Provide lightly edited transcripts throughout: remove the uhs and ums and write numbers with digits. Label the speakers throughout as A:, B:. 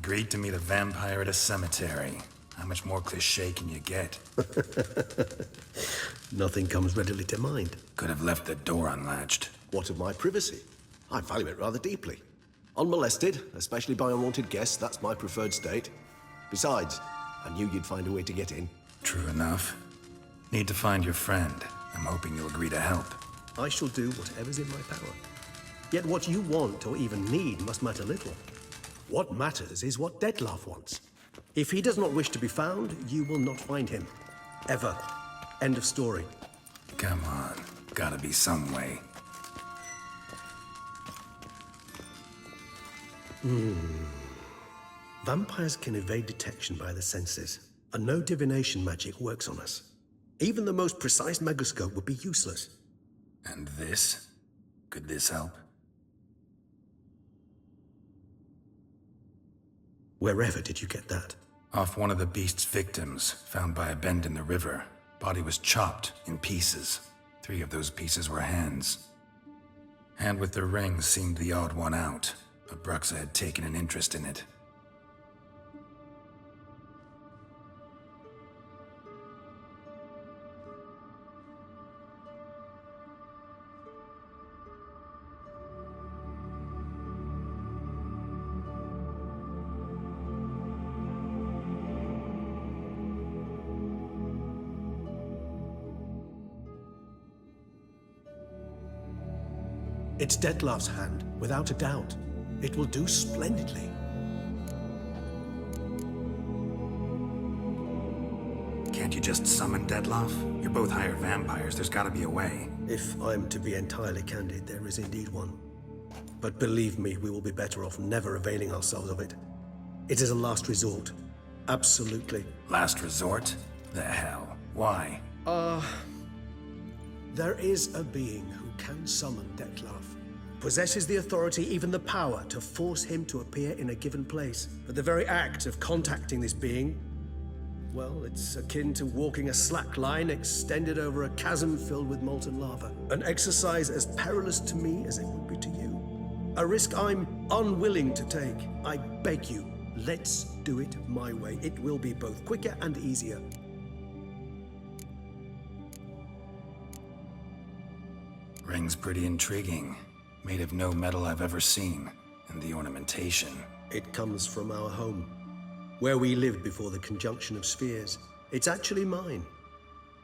A: Agreed to meet a vampire at a cemetery. How much more cliché can you get?
B: Nothing comes readily to mind.
A: Could have left the door unlatched.
B: What of my privacy? I value it rather deeply. Unmolested, especially by unwanted guests, that's my preferred state. Besides, I knew you'd find a way to get in.
A: True enough. Need to find your friend. I'm hoping you'll agree to help.
B: I shall do whatever's in my power. Yet what you want or even need must matter little. What matters is what Dettlaff wants. If he does not wish to be found, you will not find him. Ever. End of story.
A: Come on. Gotta be some way.
B: Vampires can evade detection by the senses, and no divination magic works on us. Even the most precise megascope would be useless.
A: And this? Could this help?
B: Wherever did you get that?
A: Off one of the beast's victims, found by a bend in the river. Body was chopped in pieces. 3 of those pieces were hands. Hand with the ring seemed the odd one out, but Bruxa had taken an interest in it.
B: It's Dettlaff's hand, without a doubt. It will do splendidly.
A: Can't you just summon Dettlaff? You're both hired vampires, there's gotta be a way.
B: If I'm to be entirely candid, there is indeed one. But believe me, we will be better off never availing ourselves of it. It is a last resort. Absolutely.
A: Last resort? The hell? Why?
B: There is a being who can summon Dettlaff. Possesses the authority, even the power, to force him to appear in a given place. But the very act of contacting this being, well, it's akin to walking a slack line extended over a chasm filled with molten lava. An exercise as perilous to me as it would be to you. A risk I'm unwilling to take. I beg you, let's do it my way. It will be both quicker and easier.
A: Ring's pretty intriguing. Made of no metal I've ever seen. And the ornamentation.
B: It comes from our home, where we lived before the conjunction of spheres. It's actually mine.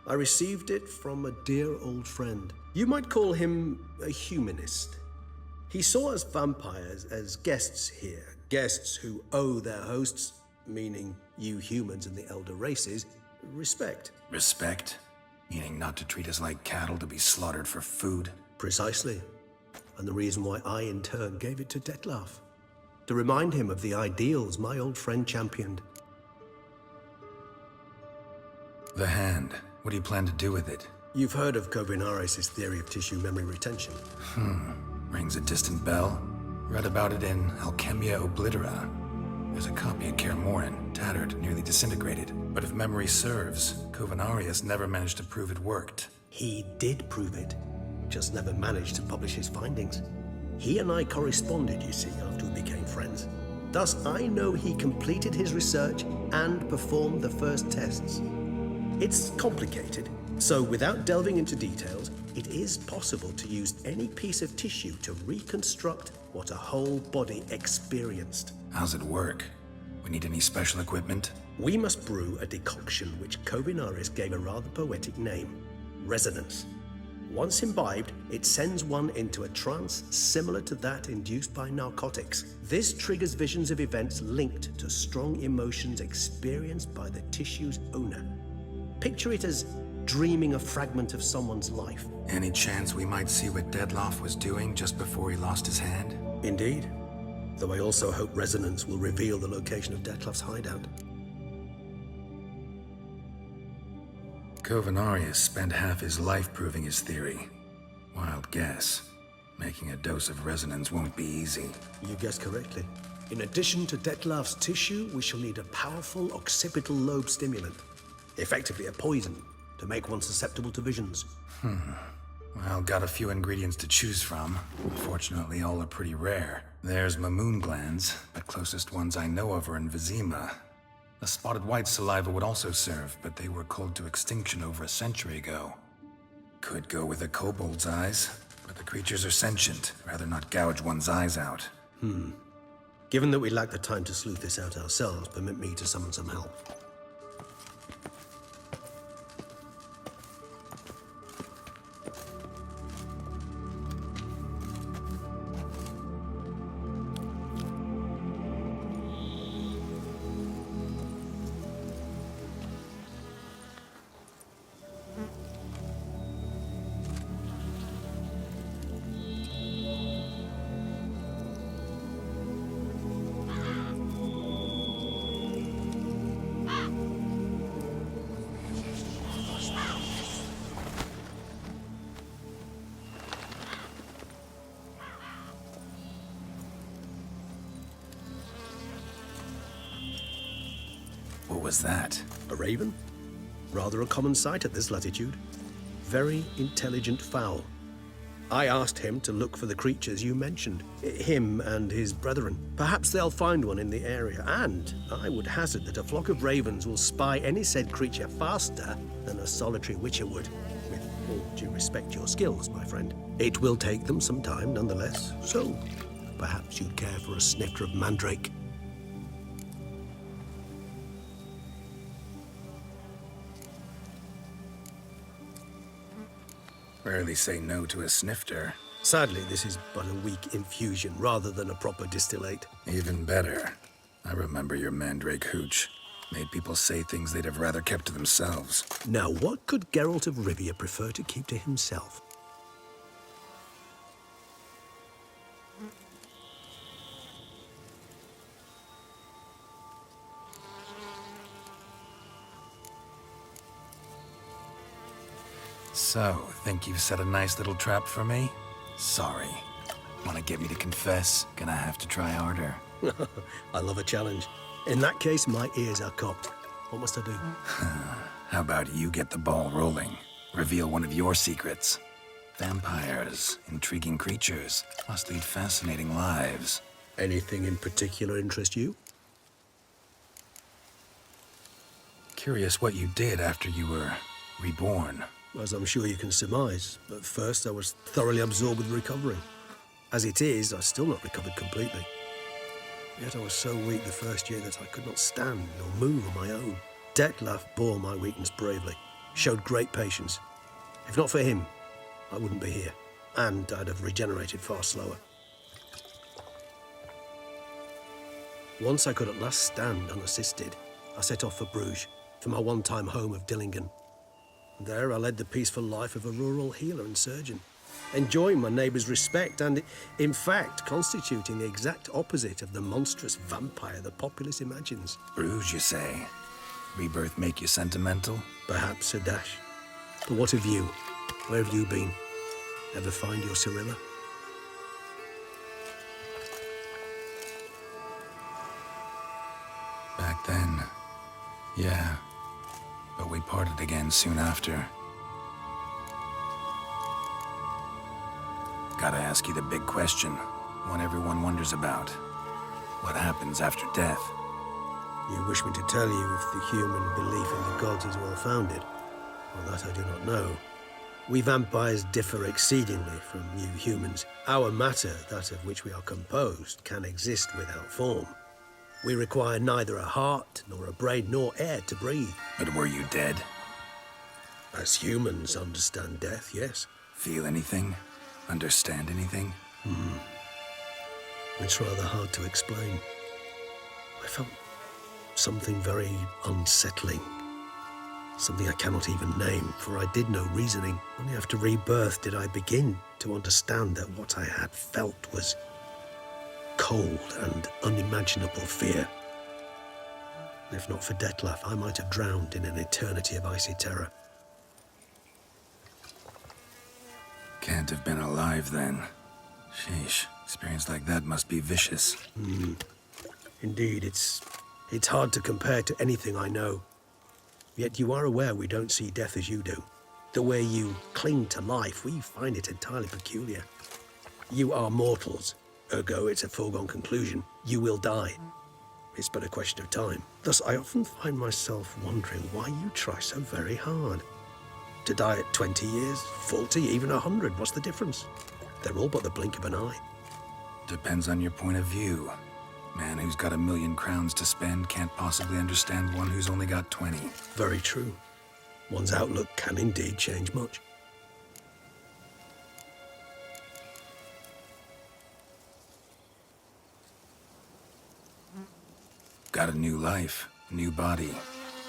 B: I received it from a dear old friend. You might call him a humanist. He saw us vampires as guests here, guests who owe their hosts, meaning you humans and the elder races, respect.
A: Respect? Meaning not to treat us like cattle to be slaughtered for food?
B: Precisely. And the reason why I, in turn, gave it to Dettlaff. To remind him of the ideals my old friend championed.
A: The hand. What do you plan to do with it?
B: You've heard of Kovinaris' theory of tissue memory retention.
A: Rings a distant bell. Read about it in Alchemia Oblitera. There's a copy at Kaer Morhen, tattered, nearly disintegrated. But if memory serves, Kovinaris never managed to prove it worked.
B: He did prove it, just never managed to publish his findings. He and I corresponded, you see, after we became friends. Thus, I know he completed his research and performed the first tests. It's complicated, so without delving into details, it is possible to use any piece of tissue to reconstruct what a whole body experienced.
A: How's it work? We need any special equipment?
B: We must brew a decoction which Kovinaris gave a rather poetic name, resonance. Once imbibed, it sends one into a trance similar to that induced by narcotics. This triggers visions of events linked to strong emotions experienced by the tissue's owner. Picture it as dreaming a fragment of someone's life.
A: Any chance we might see what Dettlaff was doing just before he lost his hand?
B: Indeed. Though I also hope resonance will reveal the location of Dettlaff's hideout.
A: Kovinaris spent half his life proving his theory. Wild guess. Making a dose of resonance won't be easy.
B: You guessed correctly. In addition to Dettlaff's tissue, we shall need a powerful occipital lobe stimulant. Effectively a poison, to make one susceptible to visions.
A: Well, got a few ingredients to choose from. Unfortunately, all are pretty rare. There's Mamoon glands. The closest ones I know of are in Vizima. The spotted white saliva would also serve, but they were culled to extinction over a century ago. Could go with a kobold's eyes, but the creatures are sentient. Rather not gouge one's eyes out.
B: Given that we lack the time to sleuth this out ourselves, permit me to summon some help.
A: What was that?
B: A raven? Rather a common sight at this latitude. Very intelligent fowl. I asked him to look for the creatures you mentioned. Him and his brethren. Perhaps they'll find one in the area, and I would hazard that a flock of ravens will spy any said creature faster than a solitary witcher would. With all due respect to your skills, my friend. It will take them some time, nonetheless. So, perhaps you'd care for a snifter of mandrake.
A: Rarely say no to a snifter.
B: Sadly, this is but a weak infusion rather than a proper distillate.
A: Even better. I remember your mandrake hooch. Made people say things they'd have rather kept to themselves.
B: Now, what could Geralt of Rivia prefer to keep to himself?
A: So, think you've set a nice little trap for me? Sorry. Want to get me to confess? Gonna have to try harder.
B: I love a challenge. In that case, my ears are cocked. What must I do?
A: How about you get the ball rolling? Reveal one of your secrets. Vampires, intriguing creatures, must lead fascinating lives.
B: Anything in particular interest you?
A: Curious what you did after you were reborn.
B: As I'm sure you can surmise, at first I was thoroughly absorbed with recovering. As it is, I've still not recovered completely. Yet I was so weak the first year that I could not stand or move on my own. Detlef bore my weakness bravely, showed great patience. If not for him, I wouldn't be here, and I'd have regenerated far slower. Once I could at last stand unassisted, I set off for Bruges, for my one-time home of Dillingen. There I led the peaceful life of a rural healer and surgeon, enjoying my neighbours' respect and, in fact, constituting the exact opposite of the monstrous vampire the populace imagines.
A: Bruges, you say? Rebirth make you sentimental?
B: Perhaps a dash. But what of you? Where have you been? Ever find your Cirilla?
A: Back then, yeah. But we parted again soon after. Gotta ask you the big question, one everyone wonders about. What happens after death?
B: You wish me to tell you if the human belief in the gods is well founded? Well, that I do not know. We vampires differ exceedingly from you humans. Our matter, that of which we are composed, can exist without form. We require neither a heart, nor a brain, nor air to breathe.
A: But were you dead?
B: As humans understand death, yes.
A: Feel anything? Understand anything?
B: It's rather hard to explain. I felt something very unsettling. Something I cannot even name, for I did no reasoning. Only after rebirth did I begin to understand that what I had felt was cold and unimaginable fear. If not for Detlef, I might have drowned in an eternity of icy terror.
A: Can't have been alive then. Sheesh, experience like that must be vicious.
B: Indeed, it's hard to compare to anything I know. Yet you are aware we don't see death as you do. The way you cling to life, we find it entirely peculiar. You are mortals, ergo it's a foregone conclusion. You will die. It's but a question of time. Thus, I often find myself wondering why you try so very hard. To die at 20 years, 40, even 100, what's the difference? They're all but the blink of an eye.
A: Depends on your point of view. Man who's got 1,000,000 crowns to spend can't possibly understand one who's only got 20.
B: Very true. One's outlook can indeed change much.
A: Got a new life, new body.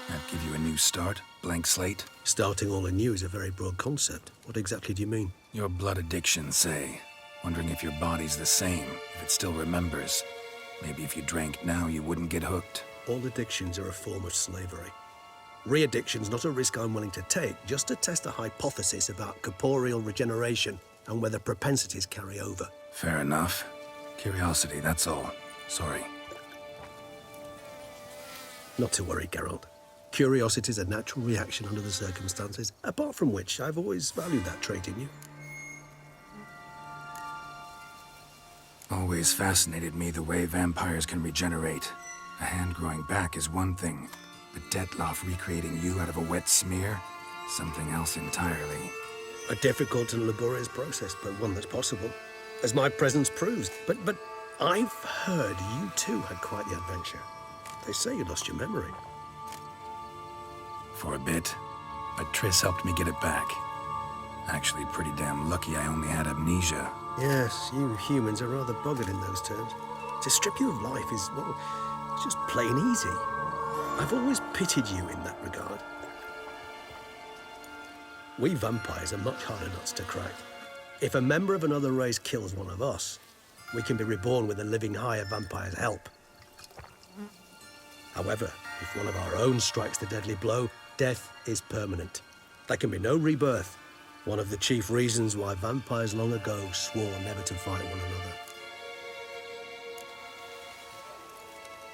A: That give you a new start, blank slate?
B: Starting all anew is a very broad concept. What exactly do you mean?
A: Your blood addiction, say. Wondering if your body's the same, if it still remembers. Maybe if you drank now, you wouldn't get hooked.
B: All addictions are a form of slavery. Re-addiction's not a risk I'm willing to take, just to test a hypothesis about corporeal regeneration and whether propensities carry over.
A: Fair enough. Curiosity, that's all. Sorry.
B: Not to worry, Geralt. Curiosity is a natural reaction under the circumstances, apart from which I've always valued that trait in you.
A: Always fascinated me the way vampires can regenerate. A hand growing back is one thing, but Detloff recreating you out of a wet smear? Something else entirely.
B: A difficult and laborious process, but one that's possible, as my presence proves. But I've heard you too had quite the adventure. They say you lost your memory.
A: For a bit, but Triss helped me get it back. Actually, pretty damn lucky I only had amnesia.
B: Yes, you humans are rather bothered in those terms. To strip you of life is, well, it's just plain easy. I've always pitied you in that regard. We vampires are much harder nuts to crack. If a member of another race kills one of us, we can be reborn with a living higher vampire's help. However, if one of our own strikes the deadly blow, death is permanent. There can be no rebirth. One of the chief reasons why vampires long ago swore never to fight one another.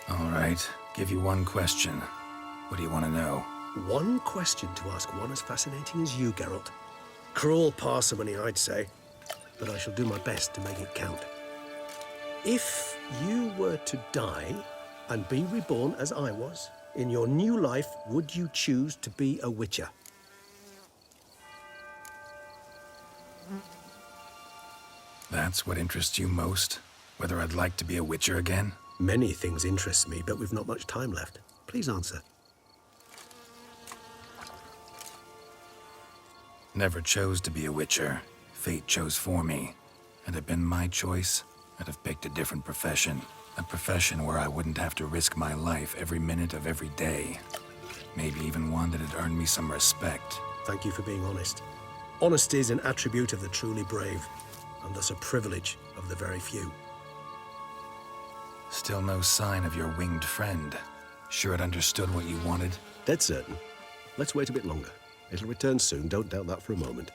A: All right, give you one question. What do you want to know?
B: One question to ask one as fascinating as you, Geralt. Cruel parsimony, I'd say, but I shall do my best to make it count. If you were to die and be reborn as I was, in your new life, would you choose to be a witcher?
A: That's what interests you most? Whether I'd like to be a witcher again?
B: Many things interest me, but we've not much time left. Please answer.
A: Never chose to be a witcher. Fate chose for me. Had it been my choice, I'd have picked a different profession. A profession where I wouldn't have to risk my life every minute of every day. Maybe even one that had earned me some respect.
B: Thank you for being honest. Honesty is an attribute of the truly brave, and thus a privilege of the very few.
A: Still no sign of your winged friend. Sure it understood what you wanted?
B: Dead certain. Let's wait a bit longer. It'll return soon, don't doubt that for a moment.